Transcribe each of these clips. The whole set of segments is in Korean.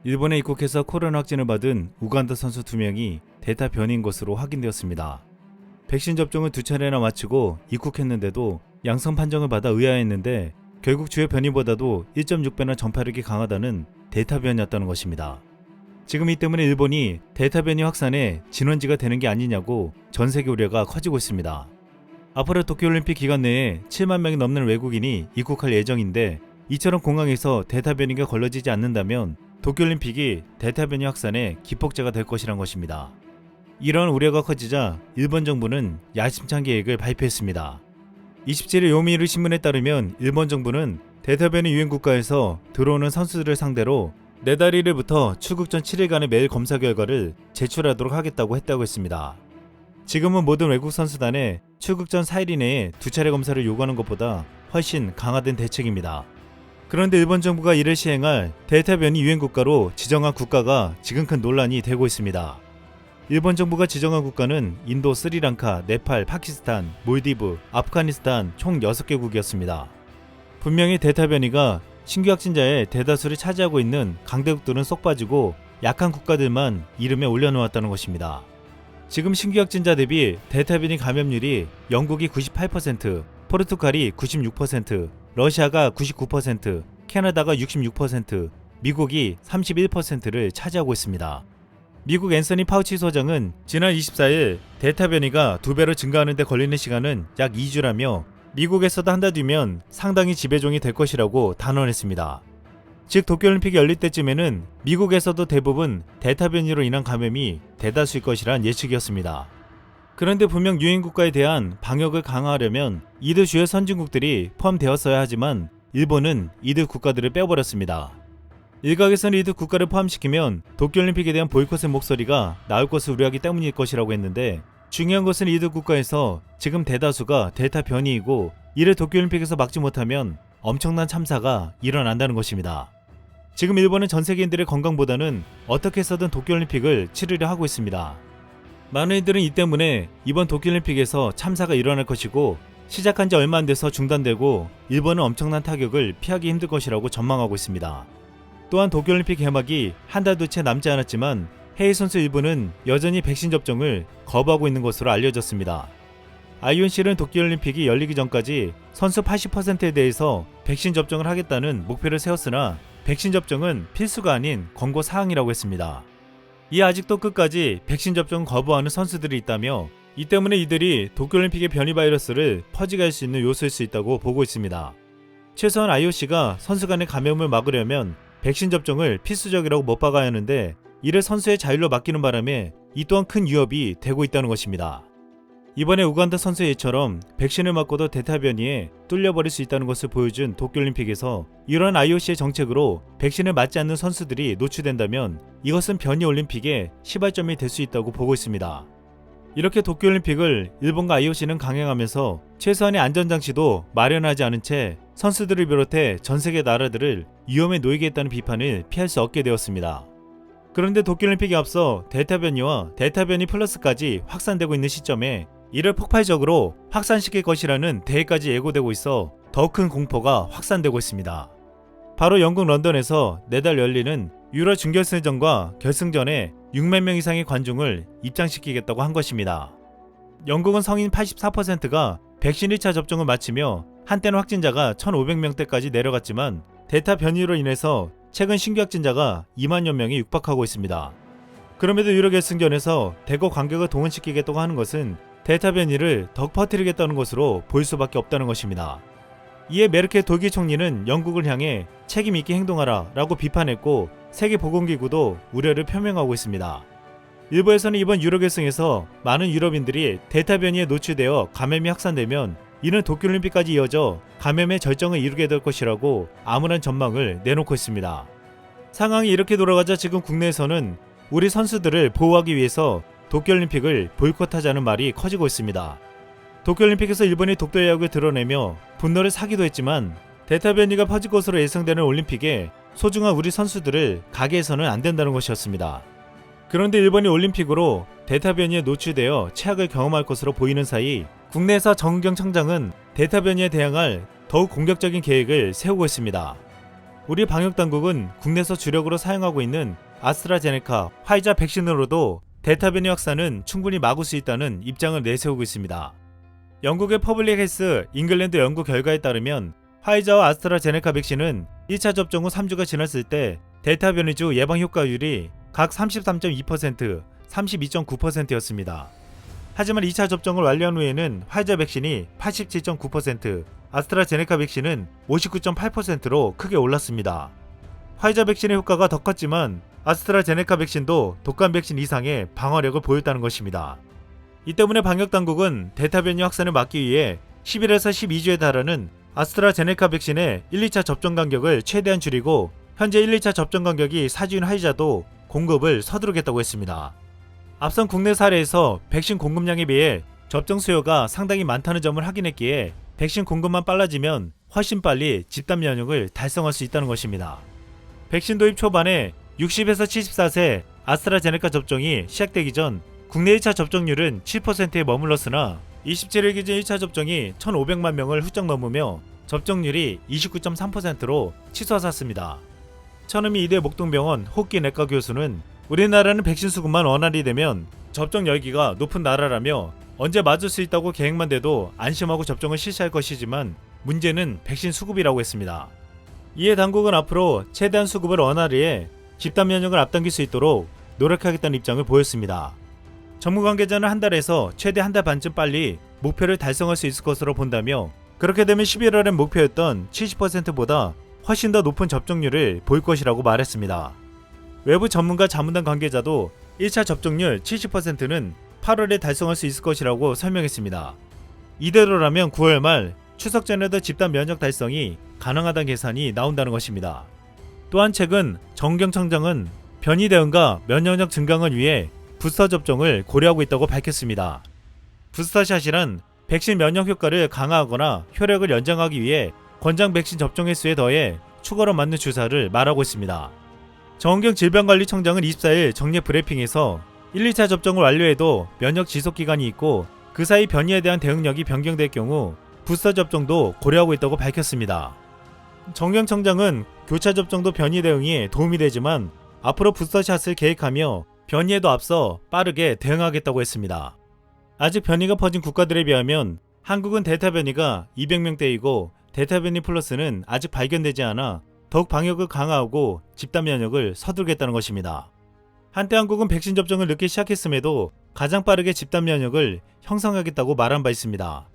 일본에 입국해서 코로나 확진을 받은 우간다 선수 2명이 델타 변이인 것으로 확인되었습니다. 백신 접종을 2차례나 마치고 입국했는데도 양성 판정을 받아 의아했는데 결국 주요 변이보다도 1.6배나 전파력이 강하다는 델타 변이였다는 것입니다. 지금 이 때문에 일본이 델타 변이 확산의 진원지가 되는 게 아니냐고 전 세계 우려가 커지고 있습니다. 앞으로 도쿄올림픽 기간 내에 7만 명이 넘는 외국인이 입국할 예정인데 이처럼 공항에서 델타 변이가 걸러지지 않는다면 도쿄올림픽이 델타 변이 확산의 기폭제가 될 것이란 것입니다. 이런 우려가 커지자 일본 정부는 야심찬 계획을 발표했습니다. 27일 요미우리 신문에 따르면 일본 정부는 델타 변이 유행 국가에서 들어오는 선수들을 상대로 내달 1일부터 출국 전 7일간의 매일 검사 결과를 제출하도록 하겠다고 했습니다. 지금은 모든 외국 선수단에 출국 전 4일 이내에 2차례 검사를 요구하는 것보다 훨씬 강화된 대책입니다. 그런데 일본 정부가 이를 시행할 델타 변이 유행 국가로 지정한 국가가 지금 큰 논란이 되고 있습니다. 일본 정부가 지정한 국가는 인도, 스리랑카, 네팔, 파키스탄, 몰디브, 아프가니스탄 총 6개국이었습니다. 분명히 델타 변이가 신규 확진자의 대다수를 차지하고 있는 강대국들은 쏙 빠지고 약한 국가들만 이름에 올려놓았다는 것입니다. 지금 신규 확진자 대비 델타 변이 감염률이 영국이 98%, 포르투갈이 96%, 러시아가 99%, 캐나다가 66%, 미국이 31%를 차지하고 있습니다. 미국 앤서니 파우치 소장은 지난 24일 델타 변이가 2배로 증가하는 데 걸리는 시간은 약 2주라며 미국에서도 한 달 뒤면 상당히 지배종이 될 것이라고 단언했습니다. 즉 도쿄올림픽이 열릴 때쯤에는 미국에서도 대부분 델타 변이로 인한 감염이 대다수일 것이란 예측이었습니다. 그런데 분명 유행국가에 대한 방역을 강화하려면 이들 주요 선진국들이 포함되었어야 하지만 일본은 이들 국가들을 빼버렸습니다. 일각에서는 이들 국가를 포함시키면 도쿄올림픽에 대한 보이콧의 목소리가 나올 것을 우려하기 때문일 것이라고 했는데 중요한 것은 이들 국가에서 지금 대다수가 델타 변이이고 이를 도쿄올림픽에서 막지 못하면 엄청난 참사가 일어난다는 것입니다. 지금 일본은 전 세계인들의 건강보다는 어떻게 해서든 도쿄올림픽을 치르려 하고 있습니다. 많은 이들은 이 때문에 이번 도쿄올림픽에서 참사가 일어날 것이고 시작한 지 얼마 안 돼서 중단되고 일본은 엄청난 타격을 피하기 힘들 것이라고 전망하고 있습니다. 또한 도쿄올림픽 개막이 한 달도 채 남지 않았지만 해외 선수 일부는 여전히 백신 접종을 거부하고 있는 것으로 알려졌습니다. IOC는 도쿄올림픽이 열리기 전까지 선수 80%에 대해서 백신 접종을 하겠다는 목표를 세웠으나 백신 접종은 필수가 아닌 권고 사항이라고 했습니다. 이 아직도 끝까지 백신 접종을 거부하는 선수들이 있다며 이 때문에 이들이 도쿄올림픽의 변이 바이러스를 퍼지게 할 수 있는 요소일 수 있다고 보고 있습니다. 최소한 IOC가 선수 간의 감염을 막으려면 백신 접종을 필수적이라고 못 박아야 하는데 이를 선수의 자율로 맡기는 바람에 이 또한 큰 위협이 되고 있다는 것입니다. 이번에 우간다 선수의 예처럼 백신을 맞고도 델타 변이에 뚫려버릴 수 있다는 것을 보여준 도쿄올림픽에서 이런 IOC의 정책으로 백신을 맞지 않는 선수들이 노출된다면 이것은 변이 올림픽의 시발점이 될 수 있다고 보고 있습니다. 이렇게 도쿄올림픽을 일본과 IOC는 강행하면서 최소한의 안전장치도 마련하지 않은 채 선수들을 비롯해 전세계 나라들을 위험에 놓이게 했다는 비판을 피할 수 없게 되었습니다. 그런데 도쿄올림픽에 앞서 델타 변이와 델타 변이 플러스까지 확산되고 있는 시점에 이를 폭발적으로 확산시킬 것이라는 대회까지 예고되고 있어 더 큰 공포가 확산되고 있습니다. 바로 영국 런던에서 내달 열리는 유로 준결승전과 결승전에 6만 명 이상의 관중을 입장시키겠다고 한 것입니다. 영국은 성인 84%가 백신 1차 접종을 마치며 한때는 확진자가 1,500명대까지 내려갔지만 델타 변이로 인해서 최근 신규 확진자가 2만여 명이 육박하고 있습니다. 그럼에도 유로 결승전에서 대거 관객을 동원시키겠다고 하는 것은 델타 변이를 더 퍼뜨리겠다는 것으로 보일 수밖에 없다는 것입니다. 이에 메르켈 독일 총리는 영국을 향해 책임 있게 행동하라 라고 비판했고 세계보건기구도 우려를 표명하고 있습니다. 일부에서는 이번 유로 결승에서 많은 유럽인들이 델타 변이에 노출되어 감염이 확산되면 이는 도쿄올림픽까지 이어져 감염의 절정을 이루게 될 것이라고 암울한 전망을 내놓고 있습니다. 상황이 이렇게 돌아가자 지금 국내에서는 우리 선수들을 보호하기 위해서 도쿄올림픽을 보이콧하자는 말이 커지고 있습니다. 도쿄올림픽에서 일본이 독도 의혹을 드러내며 분노를 사기도 했지만 델타 변이가 퍼질 것으로 예상되는 올림픽에 소중한 우리 선수들을 가게 해서는 안 된다는 것이었습니다. 그런데 일본이 올림픽으로 델타 변이에 노출되어 최악을 경험할 것으로 보이는 사이 국내에서 정은경 청장은 델타 변이에 대항할 더욱 공격적인 계획을 세우고 있습니다. 우리 방역당국은 국내에서 주력으로 사용하고 있는 아스트라제네카, 화이자 백신으로도 델타 변이 확산은 충분히 막을 수 있다는 입장을 내세우고 있습니다. 영국의 퍼블릭 헬스 잉글랜드 연구 결과에 따르면 화이자와 아스트라제네카 백신은 1차 접종 후 3주가 지났을 때 델타 변이주 예방 효과율이 각 33.2%, 32.9%였습니다. 하지만 2차 접종을 완료한 후에는 화이자 백신이 87.9%, 아스트라제네카 백신은 59.8%로 크게 올랐습니다. 화이자 백신의 효과가 더 컸지만 아스트라제네카 백신도 독감 백신 이상의 방어력을 보였다는 것입니다. 이 때문에 방역당국은 델타 변이 확산을 막기 위해 11에서 12주에 달하는 아스트라제네카 백신의 1, 2차 접종 간격을 최대한 줄이고 현재 1, 2차 접종 간격이 4주인 화이자도 공급을 서두르겠다고 했습니다. 앞선 국내 사례에서 백신 공급량에 비해 접종 수요가 상당히 많다는 점을 확인했기에 백신 공급만 빨라지면 훨씬 빨리 집단 면역을 달성할 수 있다는 것입니다. 백신 도입 초반에 60에서 74세 아스트라제네카 접종이 시작되기 전 국내 1차 접종률은 7%에 머물렀으나 27일 기준 1차 접종이 1,500만 명을 훌쩍 넘으며 접종률이 29.3%로 치솟았습니다. 천음이 이대 목동병원 호흡기 내과 교수는 우리나라는 백신 수급만 원활히 되면 접종 열기가 높은 나라라며 언제 맞을 수 있다고 계획만 돼도 안심하고 접종을 실시할 것이지만 문제는 백신 수급이라고 했습니다. 이에 당국은 앞으로 최대한 수급을 원활히 해 집단 면역을 앞당길 수 있도록 노력하겠다는 입장을 보였습니다. 전문 관계자는 한 달에서 최대 한 달 반쯤 빨리 목표를 달성할 수 있을 것으로 본다며 그렇게 되면 11월엔 목표였던 70%보다 훨씬 더 높은 접종률을 보일 것이라고 말했습니다. 외부 전문가 자문단 관계자도 1차 접종률 70%는 8월에 달성할 수 있을 것이라고 설명했습니다. 이대로라면 9월 말 추석 전에도 집단 면역 달성이 가능하다는 계산이 나온다는 것입니다. 또한 최근 정경청장은 변이 대응과 면역력 증강을 위해 부스터 접종을 고려하고 있다고 밝혔습니다. 부스터샷이란 백신 면역 효과를 강화하거나 효력을 연장하기 위해 권장 백신 접종 횟수에 더해 추가로 맞는 주사를 말하고 있습니다. 정은경 질병관리청장은 24일 정례 브리핑에서 1, 2차 접종을 완료해도 면역 지속기간이 있고 그 사이 변이에 대한 대응력이 변경될 경우 부스터 접종도 고려하고 있다고 밝혔습니다. 정경 청장은 교차 접종도 변이 대응에 도움이 되지만 앞으로 부스터샷을 계획하며 변이에도 앞서 빠르게 대응하겠다고 했습니다. 아직 변이가 퍼진 국가들에 비하면 한국은 델타 변이가 200명대이고 델타 변이 플러스는 아직 발견되지 않아 더욱 방역을 강화하고 집단 면역을 서두르겠다는 것입니다. 한때 한국은 백신 접종을 늦게 시작했음에도 가장 빠르게 집단 면역을 형성하겠다고 말한 바 있습니다.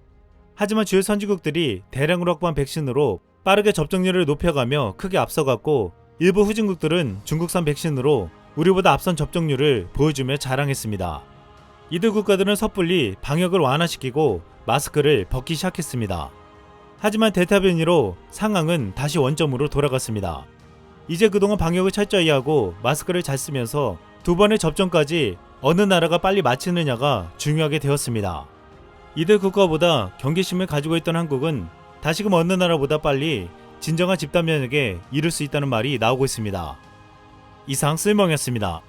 하지만 주요 선진국들이 대량으로 확보한 백신으로 빠르게 접종률을 높여가며 크게 앞서갔고 일부 후진국들은 중국산 백신으로 우리보다 앞선 접종률을 보여주며 자랑했습니다. 이들 국가들은 섣불리 방역을 완화시키고 마스크를 벗기 시작했습니다. 하지만 델타 변이로 상황은 다시 원점으로 돌아갔습니다. 이제 그동안 방역을 철저히 하고 마스크를 잘 쓰면서 두 번의 접종까지 어느 나라가 빨리 마치느냐가 중요하게 되었습니다. 이들 국가보다 경계심을 가지고 있던 한국은 다시금 어느 나라보다 빨리 진정한 집단 면역에 이를 수 있다는 말이 나오고 있습니다. 이상 쓸멍이었습니다.